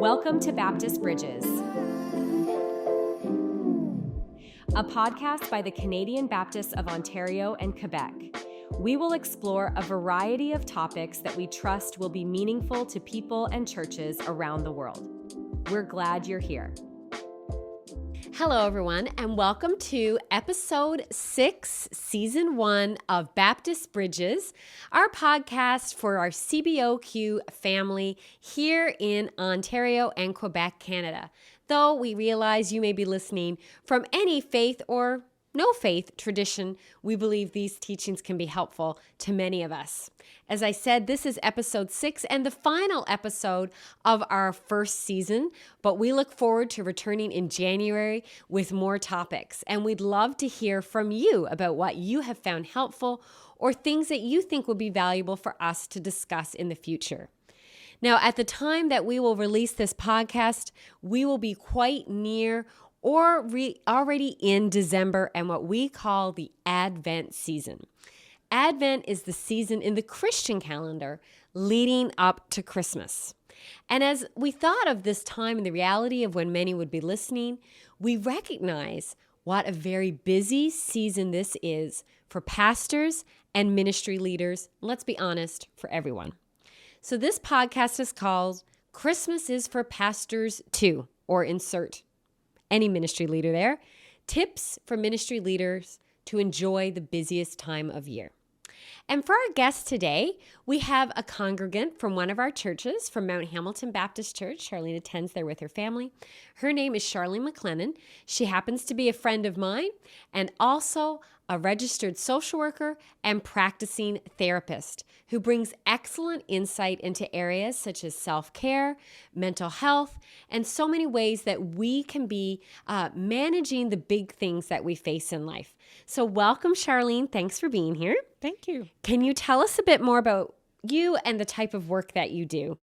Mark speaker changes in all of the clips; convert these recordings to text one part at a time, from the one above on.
Speaker 1: Welcome to Baptist Bridges, a podcast by the Canadian Baptists of Ontario and Quebec. We will explore a variety of topics that we trust will be meaningful to people and churches around the world. We're glad you're here.
Speaker 2: Hello, everyone, and welcome to episode 6, season 1 of Baptist Bridges, our podcast for our CBOQ family here in Ontario and Quebec, Canada. Though we realize you may be listening from any faith or no faith tradition, we believe these teachings can be helpful to many of us. As I said, this is episode 6 and the final episode of our first season, but we look forward to returning in January with more topics. And we'd love to hear from you about what you have found helpful or things that you think would be valuable for us to discuss in the future. Now, at the time that we will release this podcast, we will be quite near or already in December and what we call the Advent season. Advent is the season in the Christian calendar leading up to Christmas. And as we thought of this time and the reality of when many would be listening, we recognize what a very busy season this is for pastors and ministry leaders, let's be honest, for everyone. So this podcast is called Christmas is for Pastors Too, or insert any ministry leader there, tips for ministry leaders to enjoy the busiest time of year. And for our guest today, we have a congregant from one of our churches, from Mount Hamilton Baptist Church. Sharlene attends there with her family. Her name is Sharlene MacLennan. She happens to be a friend of mine and also a registered social worker and practicing therapist who brings excellent insight into areas such as self-care, mental health, and so many ways that we can be managing the big things that we face in life. So welcome, Sharlene. Thanks for being here.
Speaker 3: Thank you.
Speaker 2: Can you tell us a bit more about you and the type of work that you do?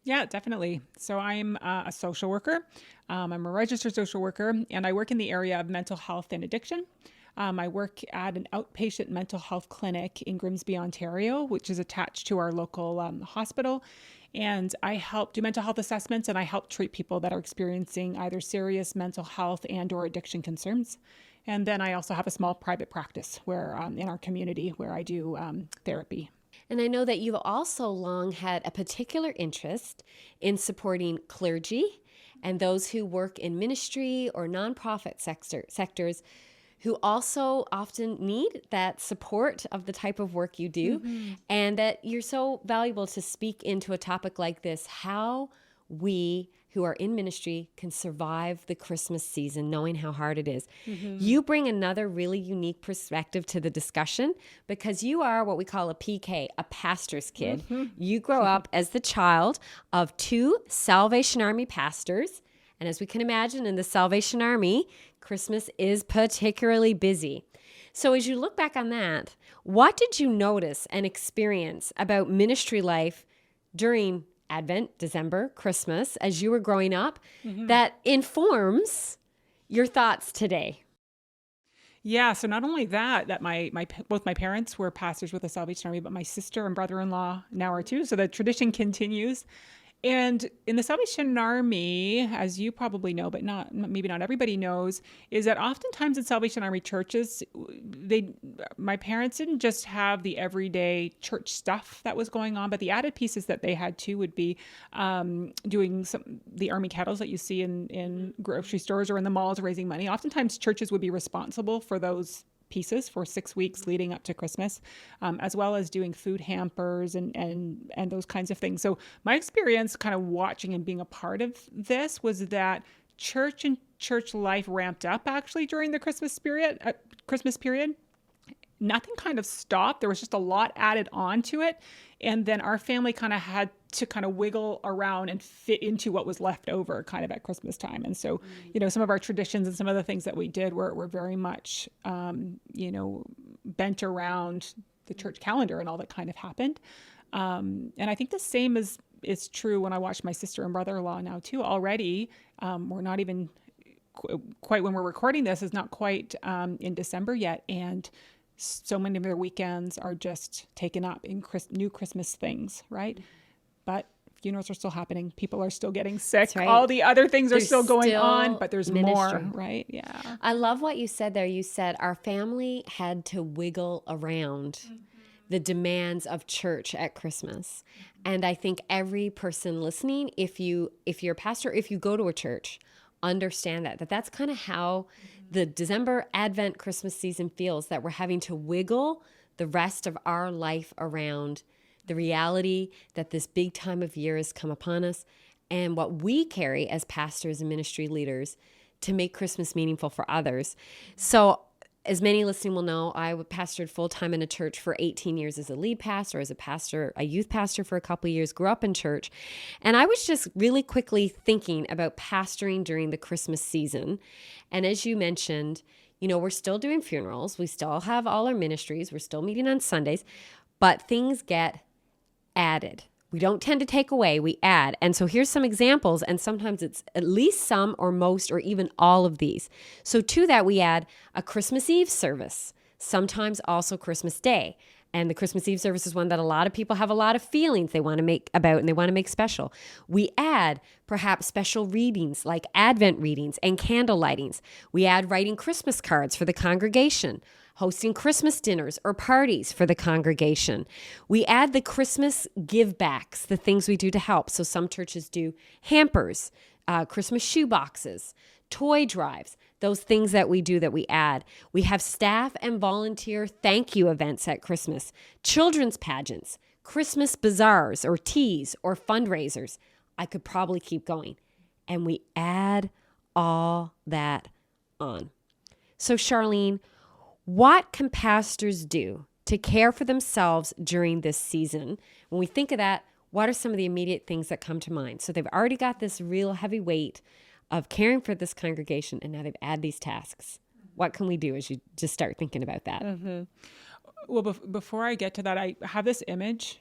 Speaker 3: Yeah, definitely. So I'm a social worker. I'm a registered social worker, and I work in the area of mental health and addiction. I work at an outpatient mental health clinic in Grimsby, Ontario, which is attached to our local hospital. And I help do mental health assessments, and I help treat people that are experiencing either serious mental health and or addiction concerns. And then I also have a small private practice where in our community where I do therapy.
Speaker 2: And I know that you've also long had a particular interest in supporting clergy and those who work in ministry or nonprofit sectors who also often need that support of the type of work you do, and that you're so valuable to speak into a topic like this, how we who are in ministry can survive the Christmas season, knowing how hard it is. You bring another really unique perspective to the discussion because you are what we call a PK, a pastor's kid. You grow up as the child of 2 Salvation Army pastors. And as we can imagine, in the Salvation Army, Christmas is particularly busy. So as you look back on that, what did you notice and experience about ministry life during Advent, December, Christmas, as you were growing up, that informs your thoughts today?
Speaker 3: Yeah, so not only that both my parents were pastors with the Salvation Army, but my sister and brother-in-law now are too. So the tradition continues. And in the Salvation Army, as you probably know, but maybe not everybody knows, is that oftentimes in Salvation Army churches, my parents didn't just have the everyday church stuff that was going on, but the added pieces that they had too would be doing the army kettles that you see in grocery stores or in the malls, raising money. Oftentimes churches would be responsible for those pieces for 6 weeks leading up to Christmas, as well as doing food hampers and those kinds of things. So my experience kind of watching and being a part of this was that church and church life ramped up actually during the Christmas period. Nothing kind of stopped. There was just a lot added on to it. And then our family kind of had to kind of wiggle around and fit into what was left over kind of at Christmas time. And so, some of our traditions and some of the things that we did were very much, bent around the church calendar and all that kind of happened. And I think the same is true when I watch my sister and brother-in-law now too. Already, we're not even quite when we're recording this, is not quite in December yet. And so many of their weekends are just taken up in new Christmas things, right? But funerals are still happening. People are still getting sick.
Speaker 2: Right.
Speaker 3: All the other things are still going
Speaker 2: still
Speaker 3: on, but there's
Speaker 2: ministry.
Speaker 3: more, right? Yeah.
Speaker 2: I love what you said there. You said our family had to wiggle around the demands of church at Christmas. And I think every person listening, if you're a pastor, if you go to a church, understand that's kind of how the December Advent Christmas season feels, that we're having to wiggle the rest of our life around the reality that this big time of year has come upon us and what we carry as pastors and ministry leaders to make Christmas meaningful for others. So as many listening will know, I pastored full-time in a church for 18 years as a lead pastor, as a pastor, a youth pastor for a couple of years, grew up in church. And I was just really quickly thinking about pastoring during the Christmas season. And as you mentioned, we're still doing funerals. We still have all our ministries. We're still meeting on Sundays, but things get added. We don't tend to take away, we add. And so here's some examples, and sometimes it's at least some or most or even all of these. So to that, we add a Christmas Eve service, sometimes also Christmas Day. And the Christmas Eve service is one that a lot of people have a lot of feelings they want to make about and they want to make special. We add perhaps special readings like Advent readings and candle lightings. We add writing Christmas cards for the congregation, hosting Christmas dinners or parties for the congregation. We add the Christmas give backs, the things we do to help. So some churches do hampers, Christmas shoe boxes, toy drives, those things that we do that we add. We have staff and volunteer thank you events at Christmas, children's pageants, Christmas bazaars or teas or fundraisers. I could probably keep going. And we add all that on. So Sharlene, what can pastors do to care for themselves during this season? When we think of that, what are some of the immediate things that come to mind? So they've already got this real heavy weight of caring for this congregation, and now they've added these tasks. What can we do as you just start thinking about that?
Speaker 3: Mm-hmm. Well, before I get to that, I have this image.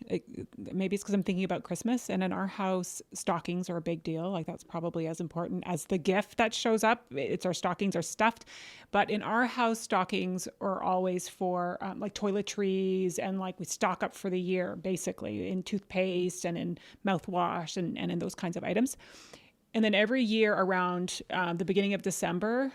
Speaker 3: Maybe it's because I'm thinking about Christmas, and in our house, stockings are a big deal. Like that's probably as important as the gift that shows up. Our stockings are stuffed, but in our house, stockings are always for like toiletries, and like we stock up for the year, basically in toothpaste and in mouthwash and in those kinds of items. And then every year around the beginning of December,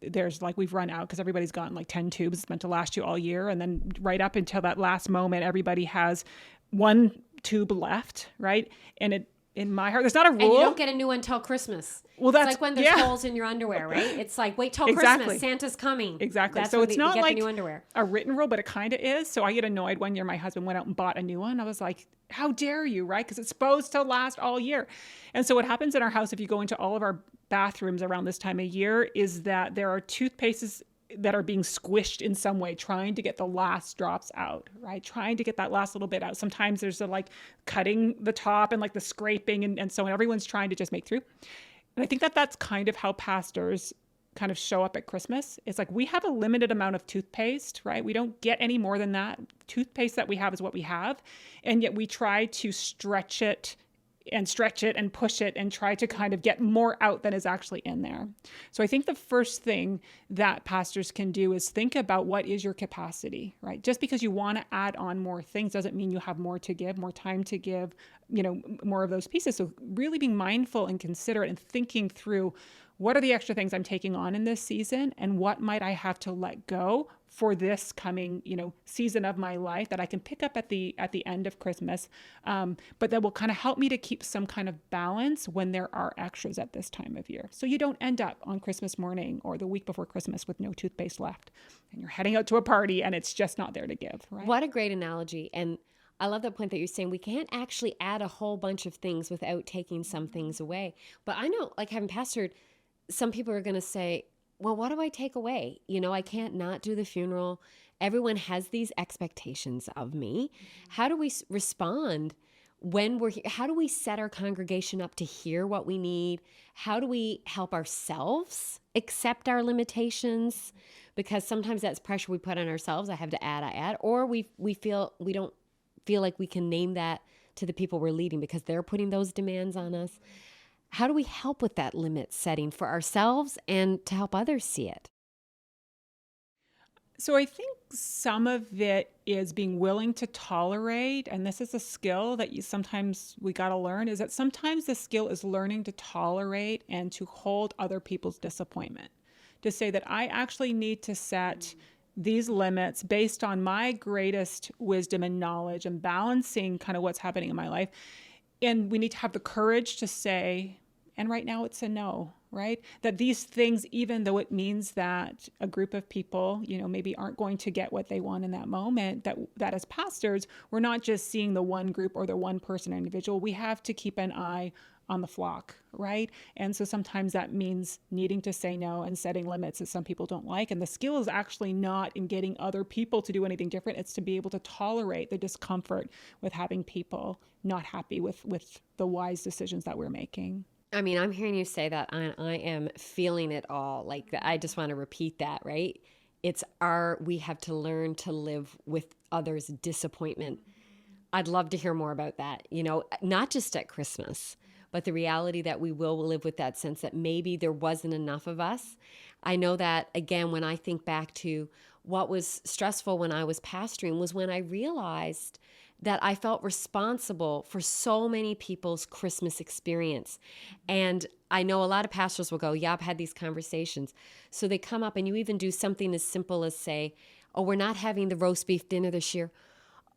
Speaker 3: there's like we've run out because everybody's gotten like 10 tubes. It's meant to last you all year. And then right up until that last moment, everybody has one tube left, right? And in my heart, there's not a rule.
Speaker 2: And you don't get a new one till Christmas.
Speaker 3: Well, that's
Speaker 2: it's like when there's holes in your underwear, right? It's like, wait till
Speaker 3: Exactly.
Speaker 2: Christmas. Santa's coming.
Speaker 3: Exactly.
Speaker 2: That's
Speaker 3: so
Speaker 2: when
Speaker 3: it's
Speaker 2: you
Speaker 3: not
Speaker 2: get
Speaker 3: like
Speaker 2: the new underwear.
Speaker 3: a written rule, but it kind of is. So I get annoyed one year. My husband went out and bought a new one. I was like, how dare you, right? Because it's supposed to last all year. And so what happens in our house, if you go into all of our bathrooms around this time of year, is that there are toothpastes that are being squished in some way, trying to get the last drops out, right? Trying to get that last little bit out. Sometimes there's the like cutting the top and like the scraping and so on. Everyone's trying to just make through. And I think that that's kind of how pastors kind of show up at Christmas. It's like we have a limited amount of toothpaste, right? We don't get any more than that. Toothpaste that we have is what we have. And yet we try to stretch it and push it and try to kind of get more out than is actually in there. So I think the first thing that pastors can do is think about what is your capacity, right? Just because you want to add on more things doesn't mean you have more to give, more time to give, more of those pieces. So really being mindful and considerate and thinking through what are the extra things I'm taking on in this season and what might I have to let go for this coming, season of my life that I can pick up at the end of Christmas, but that will kind of help me to keep some kind of balance when there are extras at this time of year. So you don't end up on Christmas morning or the week before Christmas with no toothpaste left and you're heading out to a party and it's just not there to give, right?
Speaker 2: What a great analogy. And I love that point that you're saying we can't actually add a whole bunch of things without taking some things away. But I know, like having pastored, some people are going to say, well, what do I take away? I can't not do the funeral. Everyone has these expectations of me. How do we respond when we're here? How do we set our congregation up to hear what we need? How do we help ourselves accept our limitations? Because sometimes that's pressure we put on ourselves. I have to add, or we don't feel like we can name that to the people we're leading because they're putting those demands on us. How do we help with that limit setting for ourselves and to help others see it?
Speaker 3: So I think some of it is being willing to tolerate, and this is a skill that sometimes we got to learn, is that sometimes the skill is learning to tolerate and to hold other people's disappointment. To say that I actually need to set these limits based on my greatest wisdom and knowledge and balancing kind of what's happening in my life. And we need to have the courage to say, and right now it's a no, right? That these things, even though it means that a group of people, maybe aren't going to get what they want in that moment, that as pastors, we're not just seeing the one group or the one person or individual. We have to keep an eye on the flock, right? And so sometimes that means needing to say no and setting limits that some people don't like. And the skill is actually not in getting other people to do anything different. It's to be able to tolerate the discomfort with having people not happy with the wise decisions that we're making.
Speaker 2: I mean, I'm hearing you say that, and I am feeling it all. Like, I just want to repeat that, right? We have to learn to live with others' disappointment. I'd love to hear more about that, not just at Christmas, but the reality that we will live with that sense that maybe there wasn't enough of us. I know that, again, when I think back to what was stressful when I was pastoring was when I realized that I felt responsible for so many people's Christmas experience. And I know a lot of pastors will go, yeah, I've had these conversations. So they come up and you even do something as simple as say, oh, we're not having the roast beef dinner this year.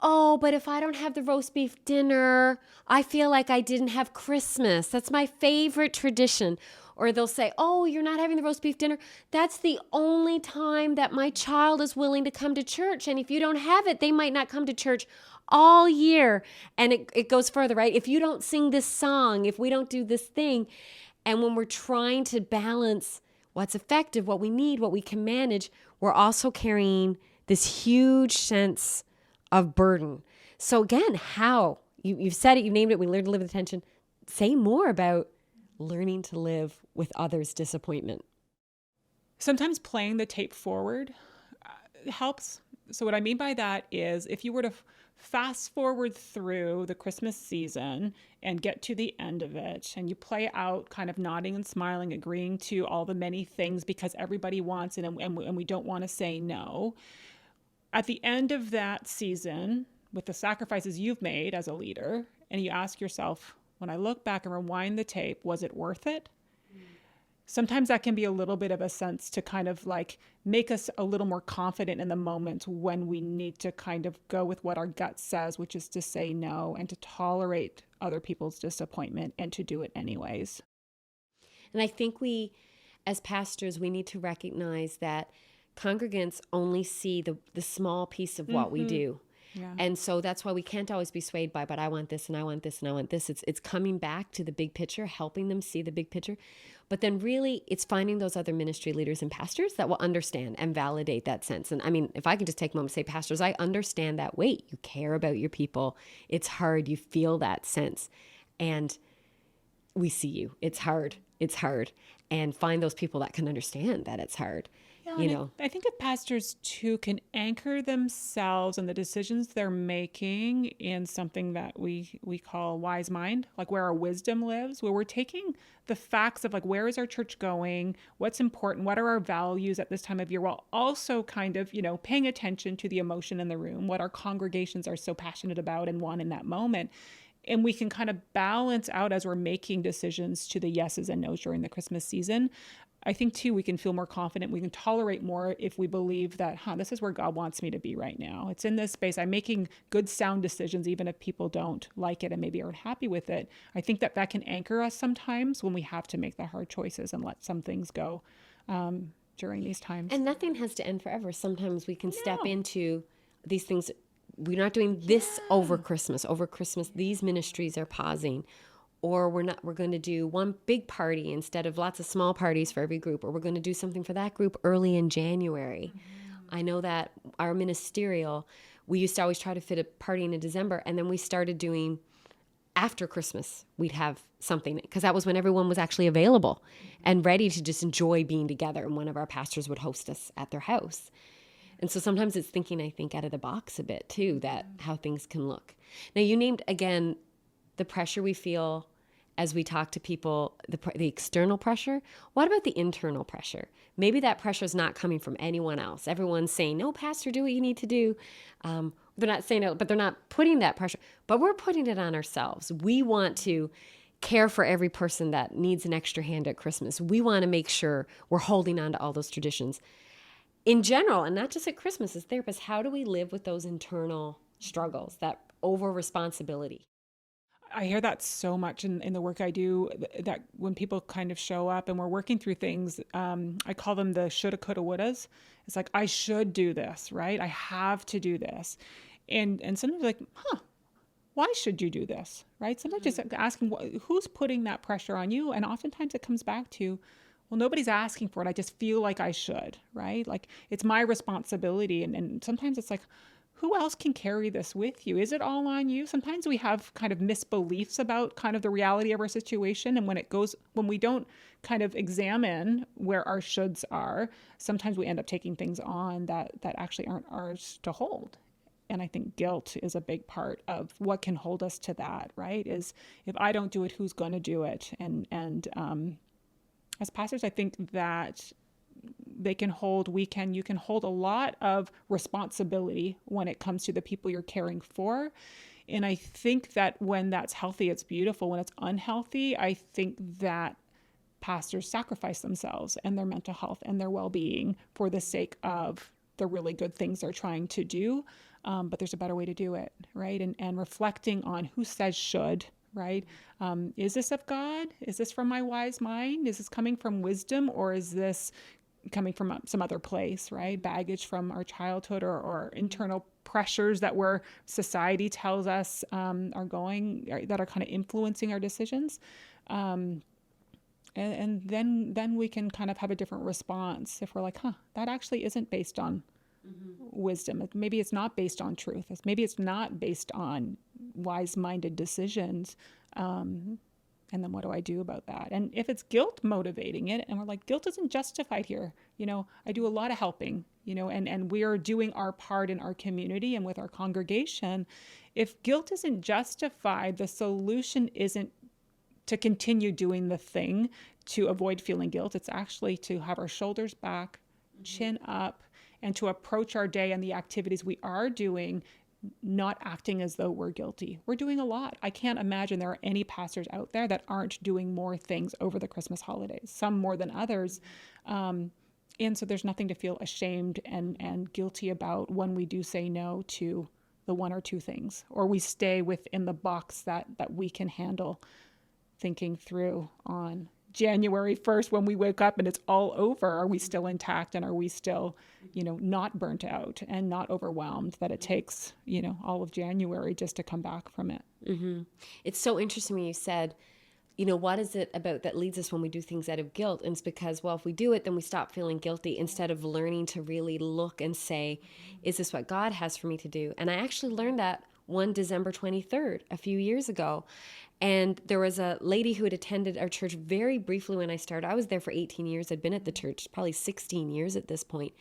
Speaker 2: Oh, but if I don't have the roast beef dinner, I feel like I didn't have Christmas. That's my favorite tradition. Or they'll say, oh, you're not having the roast beef dinner. That's the only time that my child is willing to come to church. And if you don't have it, they might not come to church all year. And it goes further, right? If you don't sing this song, if we don't do this thing. And when we're trying to balance what's effective, what we need, what we can manage, we're also carrying this huge sense of burden. So again, how? You've said it, you've named it, we learned to live with attention. Say more about learning to live with others' disappointment.
Speaker 3: Sometimes playing the tape forward helps. So what I mean by that is if you were to fast forward through the Christmas season and get to the end of it, and you play out kind of nodding and smiling, agreeing to all the many things because everybody wants it and we don't want to say no. At the end of that season, with the sacrifices you've made as a leader, and you ask yourself, when I look back and rewind the tape, was it worth it? Sometimes that can be a little bit of a sense to kind of like make us a little more confident in the moment when we need to kind of go with what our gut says, which is to say no and to tolerate other people's disappointment and to do it anyways.
Speaker 2: And I think we, as pastors, we need to recognize that congregants only see the small piece of what we do.
Speaker 3: Yeah.
Speaker 2: And so that's why we can't always be swayed by, but I want this and I want this and I want this. It's coming back to the big picture, helping them see the big picture. But then really it's finding those other ministry leaders and pastors that will understand and validate that sense. And I mean, if I can just take a moment to say, pastors, I understand that weight. You care about your people. It's hard. You feel that sense. And we see you. It's hard. It's hard. And find those people that can understand that it's hard.
Speaker 3: Yeah, I think if pastors too can anchor themselves and the decisions they're making in something that we call wise mind, like where our wisdom lives, where we're taking the facts of like, where is our church going? What's important? What are our values at this time of year? While also kind of, paying attention to the emotion in the room, what our congregations are so passionate about and want in that moment. And we can kind of balance out as we're making decisions to the yeses and nos during the Christmas season. I think, too, we can feel more confident. We can tolerate more if we believe that, this is where God wants me to be right now. It's in this space. I'm making good, sound decisions, even if people don't like it and maybe aren't happy with it. I think that can anchor us sometimes when we have to make the hard choices and let some things go during these times.
Speaker 2: And nothing has to end forever. Sometimes we can step into these things. We're not doing this over Christmas. Over Christmas, these ministries are pausing. Or we're going to do one big party instead of lots of small parties for every group, or we're going to do something for that group early in January. I know that our ministerial, we used to always try to fit a party in December, and then we started doing after Christmas, we'd have something, because that was when everyone was actually available and ready to just enjoy being together, and one of our pastors would host us at their house. And so sometimes it's thinking, I think, out of the box a bit too, that how things can look. Now, you named, again, the pressure we feel as we talk to people, the external pressure. What about the internal pressure? Maybe that pressure is not coming from anyone else. Everyone's saying, no, pastor, do what you need to do. They're not saying it, but they're not putting that pressure. But we're putting it on ourselves. We want to care for every person that needs an extra hand at Christmas. We want to make sure we're holding on to all those traditions. In general, and not just at Christmas, as therapists, how do we live with those internal struggles, that over responsibility?
Speaker 3: I hear that so much in the work I do, that when people kind of show up and we're working through things, I call them the shoulda, coulda, wouldas. It's like, I should do this, right? I have to do this. And sometimes like, why should you do this, right? Sometimes just asking, who's putting that pressure on you? And oftentimes it comes back to, well, nobody's asking for it. I just feel like I should, right? Like it's my responsibility. And sometimes it's like, who else can carry this with you? Is it all on you? Sometimes we have kind of misbeliefs about kind of the reality of our situation. And when we don't kind of examine where our shoulds are, sometimes we end up taking things on that actually aren't ours to hold. And I think guilt is a big part of what can hold us to that, right? Is if I don't do it, who's going to do it? And as pastors, I think that you can hold a lot of responsibility when it comes to the people you're caring for. And I think that when that's healthy, it's beautiful. When it's unhealthy, I think that pastors sacrifice themselves and their mental health and their well-being for the sake of the really good things they're trying to do. But there's a better way to do it, right? And reflecting on who says should, right? Is this of God? Is this from my wise mind? Is this coming from wisdom, or is this coming from some other place, right? Baggage from our childhood or internal pressures that society tells us that are kind of influencing our decisions. And then we can kind of have a different response if we're like, that actually isn't based on wisdom. Maybe it's not based on truth. Maybe it's not based on wise-minded decisions. And then what do I do about that? And if it's guilt motivating it, and we're like, guilt isn't justified here. I do a lot of helping, and we are doing our part in our community and with our congregation. If guilt isn't justified, the solution isn't to continue doing the thing to avoid feeling guilt. It's actually to have our shoulders back, chin up, and to approach our day and the activities we are doing not acting as though we're guilty. We're doing a lot. I can't imagine there are any pastors out there that aren't doing more things over the Christmas holidays, some more than others. And so there's nothing to feel ashamed and guilty about when we do say no to the one or two things, or we stay within the box that we can handle, thinking through on January 1st when we wake up and it's all over. Are we still intact, and are we still, not burnt out and not overwhelmed that it takes, all of January just to come back from it?
Speaker 2: Mm-hmm. It's so interesting when you said, what is it about that leads us when we do things out of guilt? And it's because, if we do it, then we stop feeling guilty instead of learning to really look and say, is this what God has for me to do? And I actually learned that one December 23rd, a few years ago. And there was a lady who had attended our church very briefly when I started. I was there for 18 years. I'd been at the church probably 16 years at this point.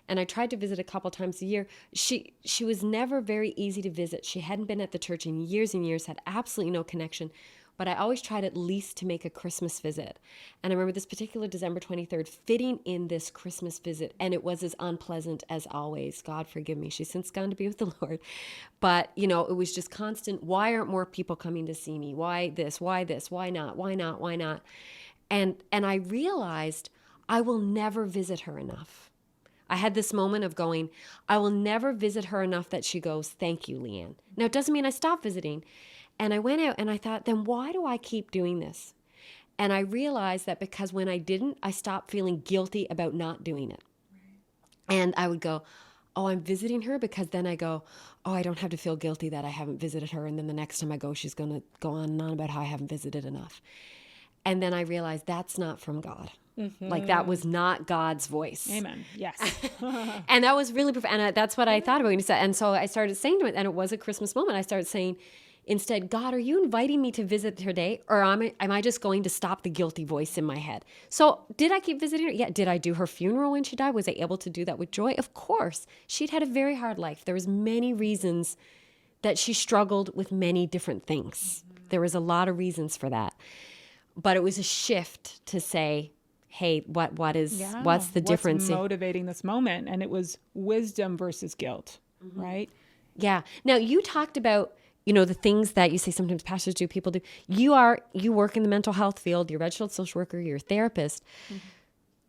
Speaker 2: And I tried to visit a couple times a year. She was never very easy to visit. She hadn't been at the church in years and years, had absolutely no connection. But I always tried at least to make a Christmas visit. And I remember this particular December 23rd fitting in this Christmas visit, and it was as unpleasant as always. God forgive me. She's since gone to be with the Lord. But, it was just constant, why aren't more people coming to see me? Why this? Why this? Why not? Why not? Why not? And I realized I will never visit her enough. I had this moment of going, I will never visit her enough that she goes, thank you, Leanne. Now, it doesn't mean I stopped visiting. And I went out and I thought, then why do I keep doing this? And I realized that because when I didn't, I stopped feeling guilty about not doing it. Right. And I would go, oh, I'm visiting her, because then I go, oh, I don't have to feel guilty that I haven't visited her. And then the next time I go, she's going to go on and on about how I haven't visited enough. And then I realized that's not from God. Mm-hmm. Like that was not God's voice.
Speaker 3: Amen. Yes.
Speaker 2: And that was really profound. And that's what I thought about when you said. And so I started saying to it, and it was a Christmas moment. I started saying, instead, God, are you inviting me to visit today, or am I just going to stop the guilty voice in my head? So did I keep visiting her? Yeah. Did I do her funeral when she died? Was I able to do that with joy? Of course. She'd had a very hard life. There was many reasons that she struggled with many different things. Mm-hmm. there was a lot of reasons for that. But it was a shift to say, hey, what's the difference?
Speaker 3: What's motivating this moment? And it was wisdom versus guilt, right?
Speaker 2: Yeah. Now, you talked about, the things that you say sometimes pastors do, people do. You work in the mental health field, you're a registered social worker, you're a therapist.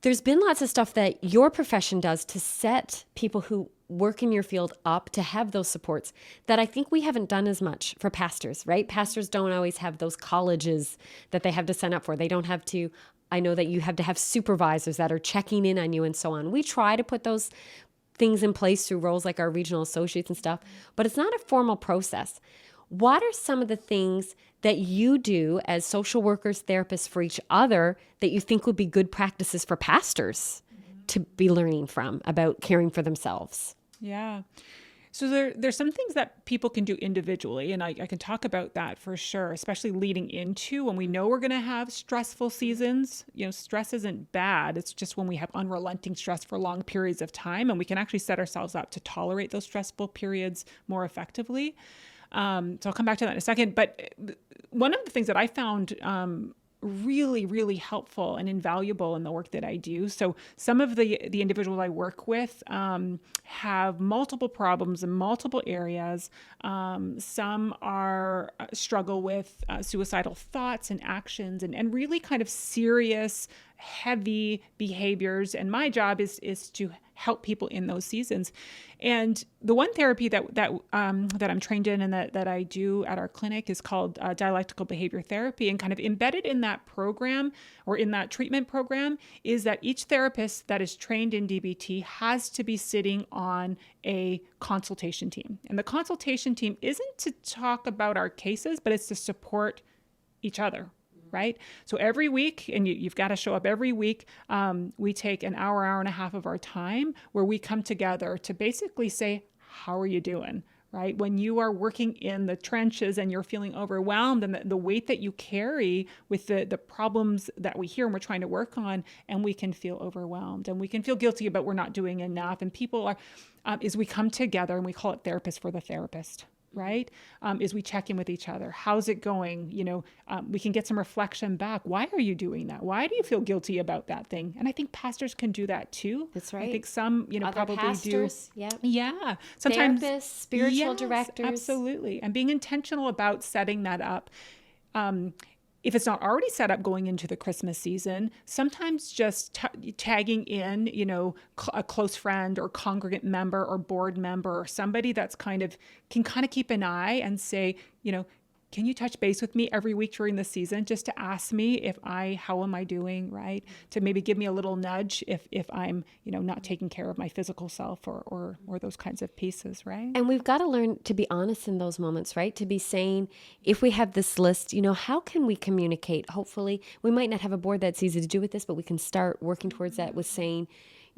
Speaker 2: There's been lots of stuff that your profession does to set people who work in your field up to have those supports that I think we haven't done as much for pastors, right? Pastors don't always have those colleges that they have to sign up for. They don't have to, I know that you have to have supervisors that are checking in on you and so on. We try to put those things in place through roles like our regional associates and stuff, but it's not a formal process. What are some of the things that you do as social workers, therapists for each other that you think would be good practices for pastors to be learning from about caring for themselves?
Speaker 3: Yeah. So there's some things that people can do individually, and I can talk about that for sure, especially leading into when we know we're going to have stressful seasons. Stress isn't bad. It's just when we have unrelenting stress for long periods of time, and we can actually set ourselves up to tolerate those stressful periods more effectively. So I'll come back to that in a second. But one of the things that I found really, really helpful and invaluable in the work that I do. So some of the individuals I work with have multiple problems in multiple areas. Some struggle with suicidal thoughts and actions and really kind of serious, heavy behaviors. And my job is to help people in those seasons. And the one therapy that I'm trained in and that I do at our clinic is called dialectical behavior therapy. And kind of embedded in that program or in that treatment program is that each therapist that is trained in DBT has to be sitting on a consultation team. And the consultation team isn't to talk about our cases, but it's to support each other. Right? So every week, and you've got to show up every week, we take an hour and a half of our time where we come together to basically say, how are you doing? Right? When you are working in the trenches and you're feeling overwhelmed and the weight that you carry with the problems that we hear and we're trying to work on, and we can feel overwhelmed and we can feel guilty about we're not doing enough. And people are, is we come together and we call it therapist for the therapist. Right? Is we check in with each other. How's it going? We can get some reflection back. Why are you doing that? Why do you feel guilty about that thing? And I think pastors can do that too.
Speaker 2: That's right.
Speaker 3: I think some,
Speaker 2: other
Speaker 3: probably
Speaker 2: pastors,
Speaker 3: do.
Speaker 2: Yeah.
Speaker 3: Yeah. Sometimes
Speaker 2: therapists, spiritual directors.
Speaker 3: Absolutely. And being intentional about setting that up. If it's not already set up going into the Christmas season, sometimes just tagging in, a close friend or congregant member or board member or somebody that's can keep an eye and say, can you touch base with me every week during the season just to ask me how am I doing, right? To maybe give me a little nudge if I'm, not taking care of my physical self or those kinds of pieces, right?
Speaker 2: And we've got to learn to be honest in those moments, right? To be saying, if we have this list, how can we communicate? Hopefully, we might not have a board that's easy to do with this, but we can start working towards that with saying,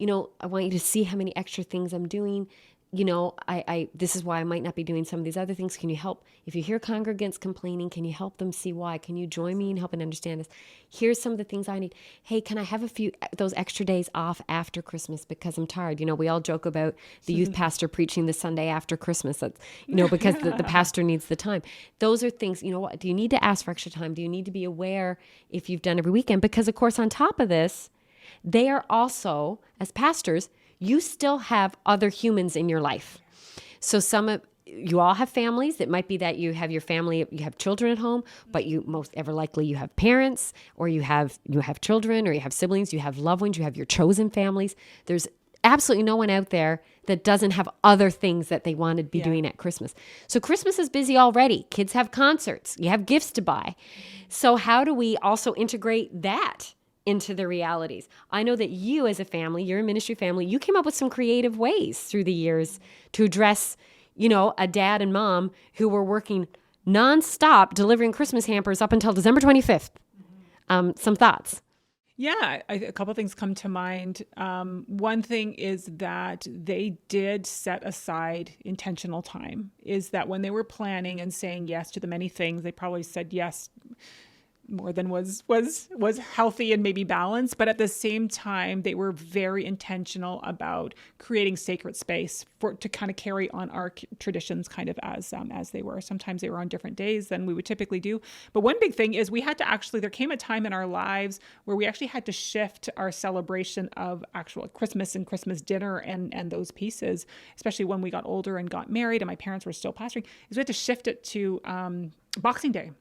Speaker 2: I want you to see how many extra things I'm doing. This is why I might not be doing some of these other things. Can you help? If you hear congregants complaining, can you help them see why? Can you join me in helping understand this? Here's some of the things I need. Hey, can I have those extra days off after Christmas because I'm tired? We all joke about the youth pastor preaching the Sunday after Christmas. That's, because the pastor needs the time. Those are things, what? Do you need to ask for extra time? Do you need to be aware if you've done every weekend? Because of course, on top of this, they are also, as pastors, you still have other humans in your life. So you all have families. It might be that you have your family, you have children at home, but you most ever likely you have parents, or you have children, or you have siblings, you have loved ones, you have your chosen families. There's absolutely no one out there that doesn't have other things that they want to be doing at Christmas. So Christmas is busy already. Kids have concerts. You have gifts to buy. So how do we also integrate that into the realities? I know that you as a family, you're a ministry family, you came up with some creative ways through the years to address, a dad and mom who were working nonstop delivering Christmas hampers up until December 25th. Some thoughts?
Speaker 3: Yeah, a couple of things come to mind. One thing is that they did set aside intentional time, is that when they were planning and saying yes to the many things, they probably said yes more than was healthy and maybe balanced. But at the same time, they were very intentional about creating sacred space to kind of carry on our traditions kind of as they were. Sometimes they were on different days than we would typically do. But one big thing is there came a time in our lives where we actually had to shift our celebration of actual Christmas and Christmas dinner and those pieces, especially when we got older and got married and my parents were still pastoring, is we had to shift it to Boxing Day.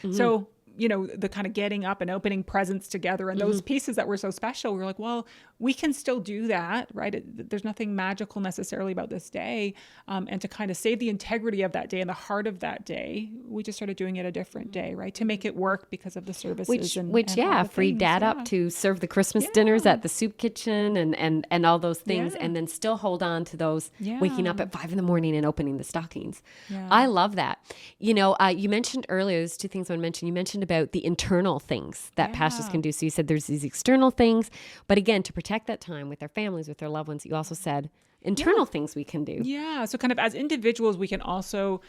Speaker 3: Mm-hmm. So, the kind of getting up and opening presents together and those pieces that were so special, we were like, well, we can still do that, right? There's nothing magical necessarily about this day. And to kind of save the integrity of that day and the heart of that day, we just started doing it a different day, right? To make it work because of the services.
Speaker 2: Which freed Dad up to serve the Christmas dinners at the soup kitchen and all those things, and then still hold on to those waking up at 5 a.m. and opening the stockings. Yeah. I love that. You mentioned earlier, there's two things I want to mention. You mentioned about the internal things that pastors can do. So you said there's these external things, but again, to protect that time with their families, with their loved ones, you also said internal things we can do. Yeah.
Speaker 3: So kind of as individuals, we can also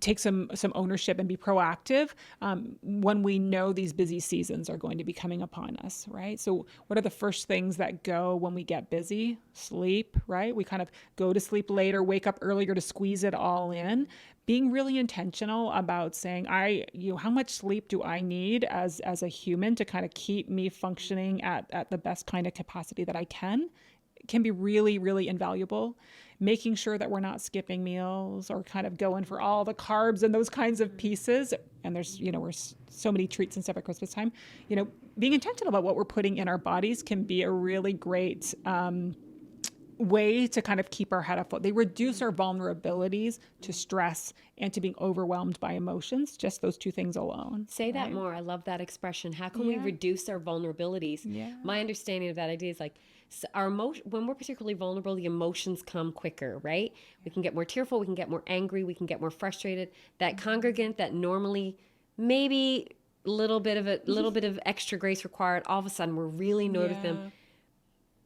Speaker 3: take some ownership and be proactive when we know these busy seasons are going to be coming upon us, right? So what are the first things that go when we get busy? Sleep, right? We kind of go to sleep later, wake up earlier to squeeze it all in. Being really intentional about saying, how much sleep do I need as a human to kind of keep me functioning at the best kind of capacity that I can be really, really invaluable. Making sure that we're not skipping meals or kind of going for all the carbs and those kinds of pieces. And there's, we're so many treats and stuff at Christmas time. Being intentional about what we're putting in our bodies can be a really great way to kind of keep our head afloat. They reduce our vulnerabilities to stress and to being overwhelmed by emotions, just those two things alone.
Speaker 2: Say that more. I love that expression. How can we reduce our vulnerabilities? Yeah. My understanding of that idea is when we're particularly vulnerable, the emotions come quicker, right? We can get more tearful, we can get more angry, we can get more frustrated. That congregant that normally maybe a little bit of extra grace required, all of a sudden we're really noticing them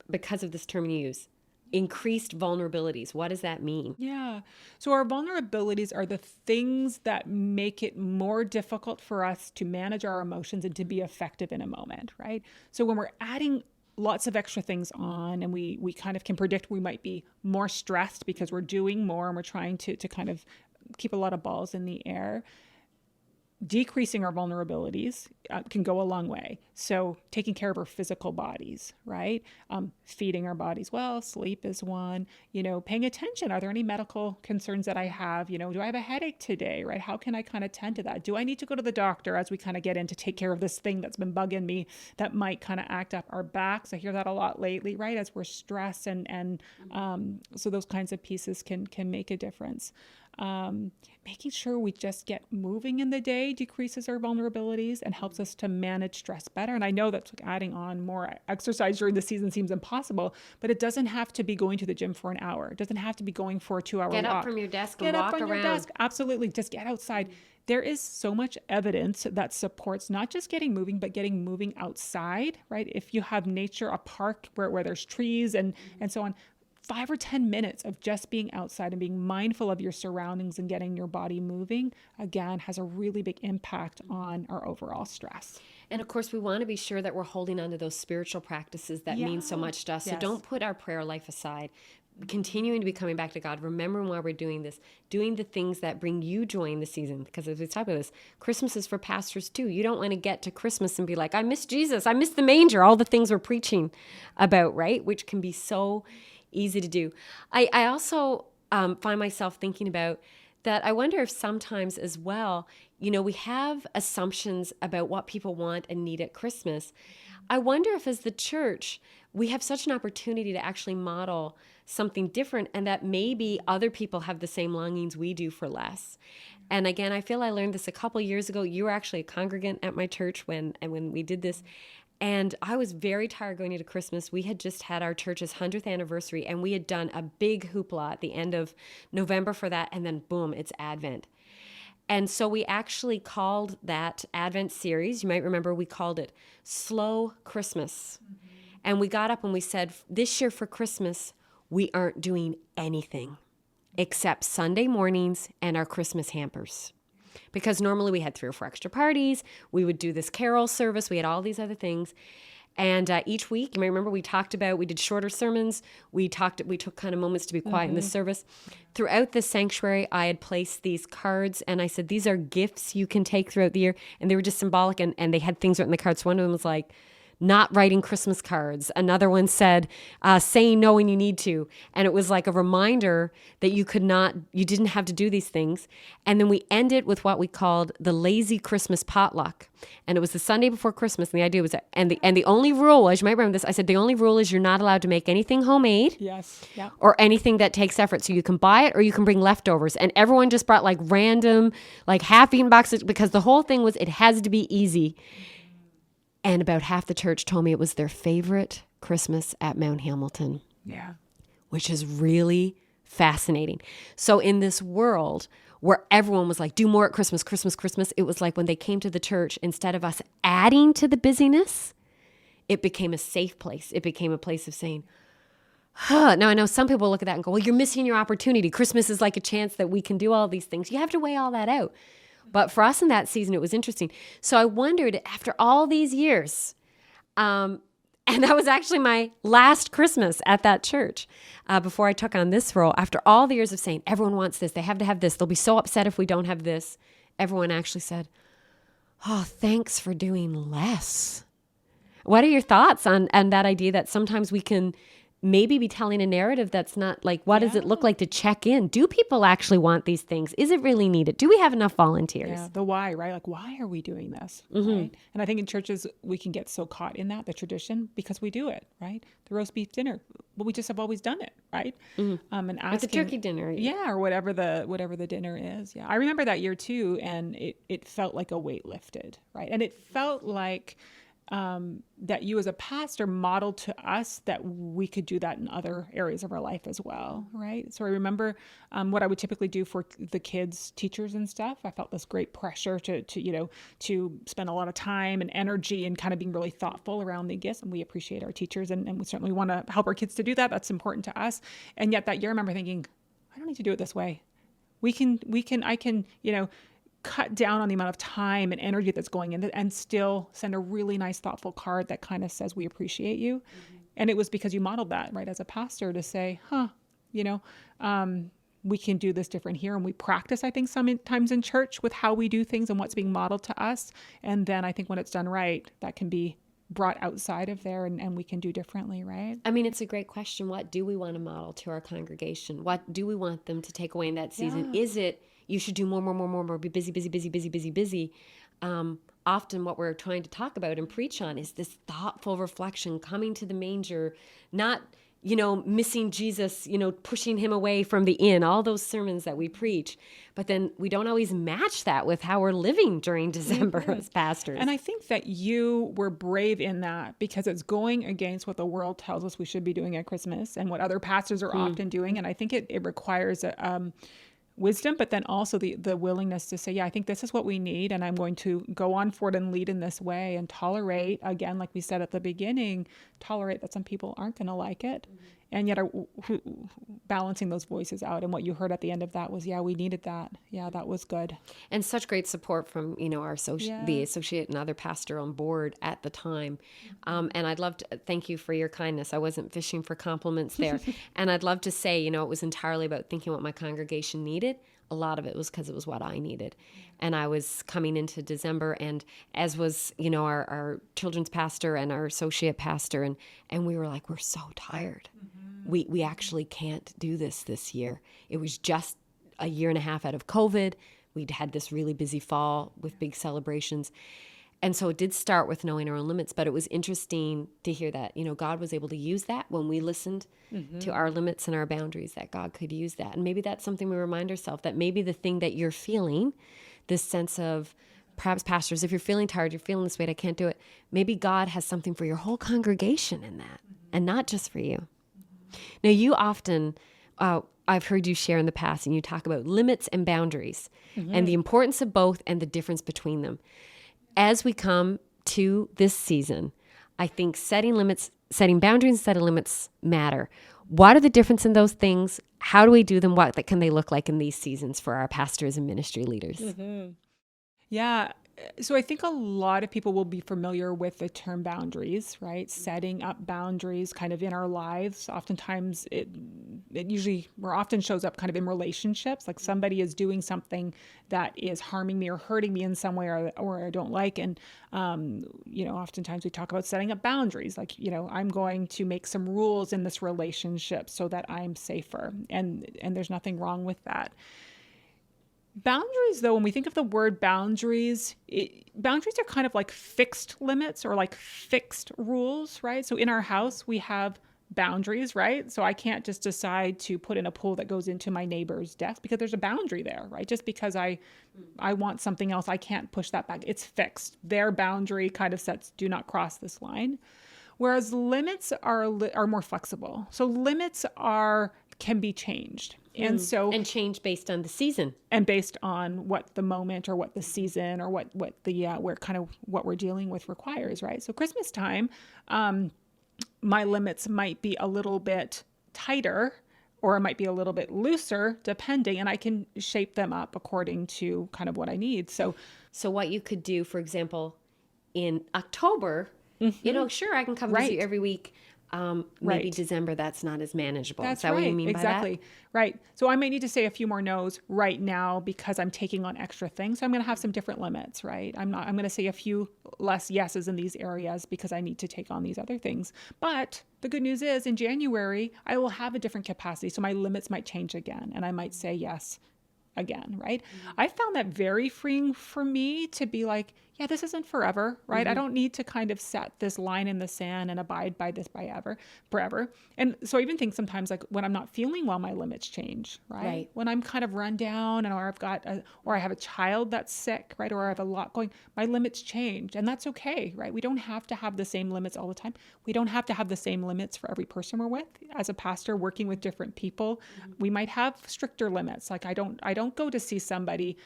Speaker 2: because of this term you use. Increased vulnerabilities. What does that mean?
Speaker 3: Yeah. So our vulnerabilities are the things that make it more difficult for us to manage our emotions and to be effective in a moment, right? So when we're adding lots of extra things on and we kind of can predict we might be more stressed because we're doing more and we're trying to kind of keep a lot of balls in the air. Decreasing our vulnerabilities can go a long way. So taking care of our physical bodies, right? Feeding our bodies well, sleep is one, paying attention. Are there any medical concerns that I have? Do I have a headache today, right? How can I kind of tend to that? Do I need to go to the doctor as we kind of get in to take care of this thing that's been bugging me that might kind of act up our backs? I hear that a lot lately, right? As we're stressed and so those kinds of pieces can make a difference. Making sure we just get moving in the day decreases our vulnerabilities and helps us to manage stress better. And I know that adding on more exercise during the season seems impossible, but it doesn't have to be going to the gym for an hour. It doesn't have to be going for a 2-hour walk.
Speaker 2: Get up from your desk and walk around. Get up on your desk.
Speaker 3: Absolutely. Just get outside. There is so much evidence that supports not just getting moving, but getting moving outside, right? If you have nature, a park where there's trees and so on, 5 or 10 minutes of just being outside and being mindful of your surroundings and getting your body moving, again, has a really big impact on our overall stress.
Speaker 2: And of course, we want to be sure that we're holding on to those spiritual practices that mean so much to us. So don't put our prayer life aside. Continuing to be coming back to God, remembering why we're doing this, doing the things that bring you joy in the season. Because as we talk about this, Christmas is for pastors too. You don't want to get to Christmas and be like, I miss Jesus, I miss the manger, all the things we're preaching about, right? Which can be so easy to do. I also find myself thinking about that. I wonder if sometimes as well, we have assumptions about what people want and need at Christmas. I wonder if as the church, we have such an opportunity to actually model something different and that maybe other people have the same longings we do for less. And again, I feel I learned this a couple years ago. You were actually a congregant at my church when we did this. And I was very tired going into Christmas. We had just had our church's 100th anniversary, and we had done a big hoopla at the end of November for that, and then boom, it's Advent. And so we actually called that Advent series, you might remember, we called it Slow Christmas. Mm-hmm. And we got up and we said, this year for Christmas, we aren't doing anything except Sunday mornings and our Christmas hampers. because normally we had 3 or 4 extra parties. We would do this carol service. We had all these other things. And each week, you might remember, we did shorter sermons. We took kind of moments to be quiet in the service. Throughout the sanctuary, I had placed these cards, and I said, these are gifts you can take throughout the year. And they were just symbolic, and they had things written in the cards. So one of them was like, not writing Christmas cards. Another one said, saying no when you need to. And it was like a reminder that you didn't have to do these things. And then we ended with what we called the lazy Christmas potluck. And it was the Sunday before Christmas. And the idea was, and the only rule was, you might remember this, I said, the only rule is you're not allowed to make anything homemade.
Speaker 3: Yes. Yeah.
Speaker 2: Or anything that takes effort. So you can buy it or you can bring leftovers. And everyone just brought like random, like half-eaten boxes, because the whole thing was, it has to be easy. And about half the church told me it was their favorite Christmas at Mount Hamilton.
Speaker 3: Yeah.
Speaker 2: Which is really fascinating. So in this world where everyone was like, do more at Christmas, Christmas, Christmas, it was like when they came to the church, instead of us adding to the busyness, it became a safe place. It became a place of saying, Now, I know some people look at that and go, well, you're missing your opportunity. Christmas is like a chance that we can do all these things. You have to weigh all that out. But for us in that season, it was interesting. So I wondered, after all these years, and that was actually my last Christmas at that church before I took on this role. After all the years of saying, everyone wants this, they have to have this, they'll be so upset if we don't have this, everyone actually said, oh, thanks for doing less. What are your thoughts on that idea that sometimes we can maybe be telling a narrative that's not like, what does it look like to check in? Do people actually want these things? Is it really needed? Do we have enough volunteers?
Speaker 3: Yeah, the why, right? Like, why are we doing this? Right? And I think in churches, we can get so caught in that, the tradition, because we do it, right? The roast beef dinner, well, we just have always done it, right? And asking,
Speaker 2: With the turkey dinner.
Speaker 3: Yeah, or whatever the dinner is. Yeah, I remember that year too, and it felt like a weight lifted, right? And it felt like that you as a pastor modeled to us that we could do that in other areas of our life as well, right? So I remember what I would typically do for the kids, teachers and stuff. I felt this great pressure to spend a lot of time and energy and kind of being really thoughtful around the gifts. And we appreciate our teachers, and we certainly want to help our kids to do that. That's important to us. And yet that year, I remember thinking, I don't need to do it this way. I can, cut down on the amount of time and energy that's going in and still send a really nice, thoughtful card that kind of says, we appreciate you. And it was because you modeled that, right, as a pastor, to say, we can do this different here. And we practice, I think, sometimes in church with how we do things and what's being modeled to us. And then I think when it's done right, that can be brought outside of there and we can do differently, right?
Speaker 2: I mean, it's a great question. What do we want to model to our congregation? What do we want them to take away in that season? Is it, you should do more, be busy. Often what we're trying to talk about and preach on is this thoughtful reflection, coming to the manger, not, missing Jesus, pushing him away from the inn, all those sermons that we preach. But then we don't always match that with how we're living during December as pastors.
Speaker 3: And I think that you were brave in that because it's going against what the world tells us we should be doing at Christmas and what other pastors are often doing. And I think it requires wisdom, but then also the willingness to say, I think this is what we need, and I'm going to go on forward and lead in this way and tolerate, again, like we said at the beginning, tolerate that some people aren't going to like it. And yet balancing those voices out. And what you heard at the end of that was, we needed that. Yeah, that was good.
Speaker 2: And such great support from, our the associate and other pastor on board at the time. And I'd love to thank you for your kindness. I wasn't fishing for compliments there. And I'd love to say, it was entirely about thinking what my congregation needed. A lot of it was because it was what I needed. And I was coming into December, and as was, our children's pastor and our associate pastor, and we were like, we're so tired. We actually can't do this year. It was just a year and a half out of COVID. We'd had this really busy fall with big celebrations. And so it did start with knowing our own limits, but it was interesting to hear that, God was able to use that when we listened to our limits and our boundaries, that God could use that. And maybe that's something we remind ourselves, that maybe the thing that you're feeling, this sense of, perhaps pastors, if you're feeling tired, you're feeling this weight, I can't do it. Maybe God has something for your whole congregation in that, and not just for you. Now, you often, I've heard you share in the past, and you talk about limits and boundaries and the importance of both and the difference between them. As we come to this season, I think setting boundaries and setting limits matter. What are the difference in those things? how do we do them? What can they look like in these seasons for our pastors and ministry leaders?
Speaker 3: Mm-hmm. Yeah. So I think a lot of people will be familiar with the term boundaries, right? Setting up boundaries kind of in our lives. Oftentimes it usually or often shows up kind of in relationships, like somebody is doing something that is harming me or hurting me in some way or I don't like. And, oftentimes we talk about setting up boundaries, like, I'm going to make some rules in this relationship so that I'm safer. And there's nothing wrong with that. Boundaries, though, when we think of the word boundaries, boundaries are kind of like fixed limits or like fixed rules, right? So in our house, we have boundaries, right? So I can't just decide to put in a pool that goes into my neighbor's desk because there's a boundary there, right? Just because I want something else, I can't push that back. It's fixed. Their boundary kind of sets, do not cross this line. Whereas limits are more flexible. So limits can be changed. And
Speaker 2: change based on the season
Speaker 3: and based on what the moment or what the season or what we're dealing with requires, right? So Christmas time, my limits might be a little bit tighter or it might be a little bit looser depending, and I can shape them up according to kind of what I need. So
Speaker 2: what you could do, for example, in October, sure, I can come visit you every week. Maybe
Speaker 3: Right.
Speaker 2: December, that's not as manageable.
Speaker 3: That's
Speaker 2: Is that
Speaker 3: right.
Speaker 2: what you mean
Speaker 3: Exactly.
Speaker 2: by that?
Speaker 3: Right. So I might need to say a few more no's right now because I'm taking on extra things. So I'm going to have some different limits, right? I'm going to say a few less yeses in these areas because I need to take on these other things. But the good news is in January, I will have a different capacity. So my limits might change again and I might say yes again, right? I found that very freeing for me to be like, yeah, this isn't forever, right? I don't need to kind of set this line in the sand and abide by this forever. And so I even think sometimes like when I'm not feeling well, my limits change, right? When I'm kind of run down or I have a child that's sick, right? Or I have a lot going, my limits change and that's okay, right? We don't have to have the same limits all the time. We don't have to have the same limits for every person we're with. As a pastor working with different people, we might have stricter limits. Like I don't go to see somebody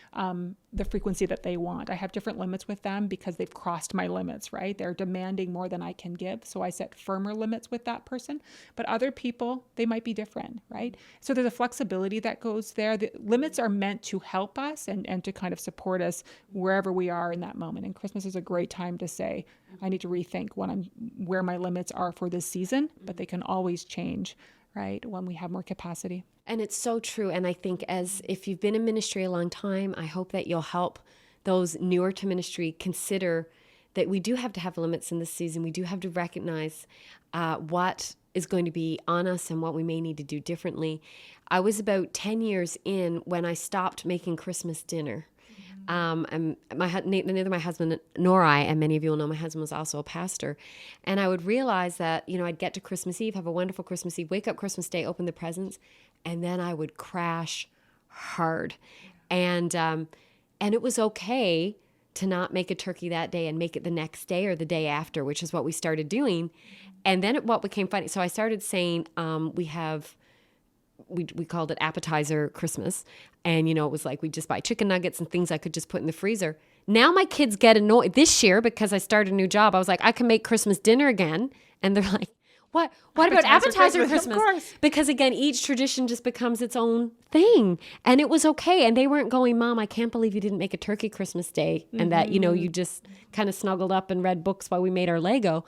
Speaker 3: the frequency that they want. I have different limits with them because they've crossed my limits, right? They're demanding more than I can give. So I set firmer limits with that person. But other people, they might be different, right? So there's a flexibility that goes there. The limits are meant to help us and to kind of support us wherever we are in that moment. And Christmas is a great time to say, I need to rethink where my limits are for this season, but they can always change, right? When we have more capacity.
Speaker 2: And it's so true. And I think if you've been in ministry a long time, I hope that you'll help those newer to ministry consider that we do have to have limits in this season. We do have to recognize what is going to be on us and what we may need to do differently. I was about 10 years in when I stopped making Christmas dinner. And neither my husband nor I, and many of you will know my husband was also a pastor, and I would realize that, I'd get to Christmas Eve, have a wonderful Christmas Eve, wake up Christmas Day, open the presents, and then I would crash hard. And it was okay to not make a turkey that day and make it the next day or the day after, which is what we started doing. And then what became funny, so I started saying, we called it appetizer Christmas. And, it was like we just buy chicken nuggets and things I could just put in the freezer. Now my kids get annoyed. This year, because I started a new job, I was like, I can make Christmas dinner again. And they're like, what? What about appetizer Christmas?
Speaker 3: Of course.
Speaker 2: Because again, each tradition just becomes its own thing. And it was okay. And they weren't going, Mom, I can't believe you didn't make a turkey Christmas Day. And that, you just kind of snuggled up and read books while we made our Lego.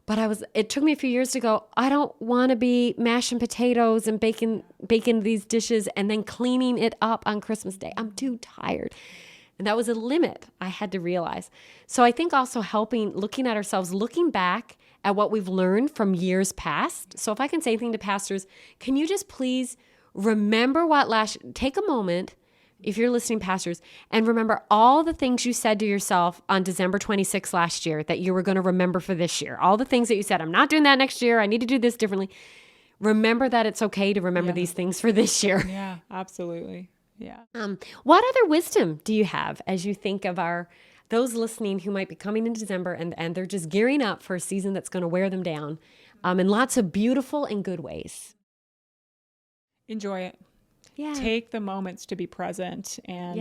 Speaker 2: But it took me a few years to go, I don't want to be mashing potatoes and baking these dishes and then cleaning it up on Christmas Day. I'm too tired. And that was a limit I had to realize. So I think also looking at ourselves, looking back at what we've learned from years past. So if I can say anything to pastors, can you just please remember take a moment, if you're listening, pastors, and remember all the things you said to yourself on December 26th last year that you were going to remember for this year. All the things that you said, I'm not doing that next year. I need to do this differently. Remember that it's okay to remember these things for this year.
Speaker 3: Yeah, absolutely. Yeah.
Speaker 2: What other wisdom do you have as you think of those listening who might be coming in December and they're just gearing up for a season that's going to wear them down in lots of beautiful and good ways?
Speaker 3: Enjoy it.
Speaker 2: Yeah.
Speaker 3: Take the moments to be present. And,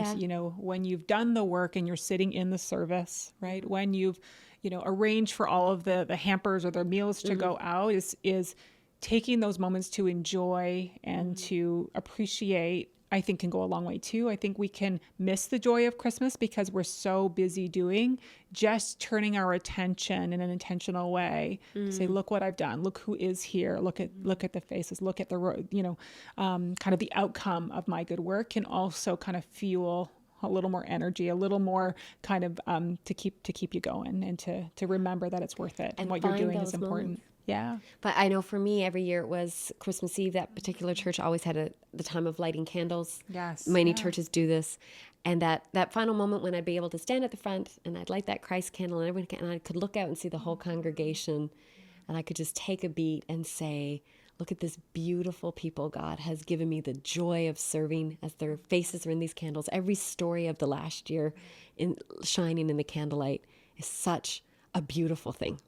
Speaker 3: when you've done the work and you're sitting in the service, right? When you've, arranged for all of the hampers or the meals to go out is taking those moments to enjoy and to appreciate, I think, can go a long way too. I think we can miss the joy of Christmas because we're so busy doing, just turning our attention in an intentional way to say, look what I've done. Look who is here. Look at the faces. Look at the, kind of the outcome of my good work, can also kind of fuel a little more energy, a little more kind of to keep you going, and to remember that it's worth it and what you're doing is important.
Speaker 2: Moments.
Speaker 3: Yeah.
Speaker 2: But I know for me, every year it was Christmas Eve. That particular church always had the time of lighting candles.
Speaker 3: Yes.
Speaker 2: Many churches do this. And that final moment when I'd be able to stand at the front and I'd light that Christ candle, and I could look out and see the whole congregation, and I could just take a beat and say, look at this beautiful people God has given me the joy of serving as their faces are in these candles. Every story of the last year shining in the candlelight is such a beautiful thing.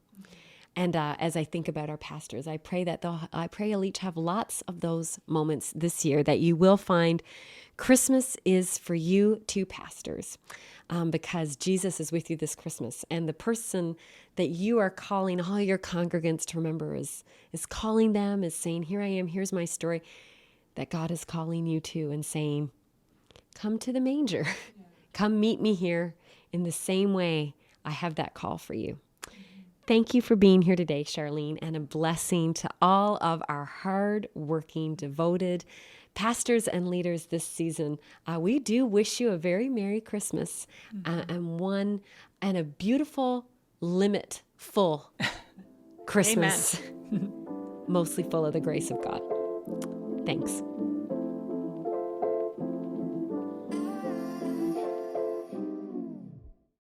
Speaker 2: And as I think about our pastors, I pray you'll each have lots of those moments this year, that you will find Christmas is for you two pastors, because Jesus is with you this Christmas. And the person that you are calling all your congregants to remember is calling them, is saying, here I am, here's my story, that God is calling you to and saying, come to the manger. Come meet me here in the same way I have that call for you. Thank you for being here today, Sharlene, and a blessing to all of our hard-working, devoted pastors and leaders this season. We do wish you a very Merry Christmas and a beautiful, limit-full Christmas, mostly full of the grace of God. Thanks.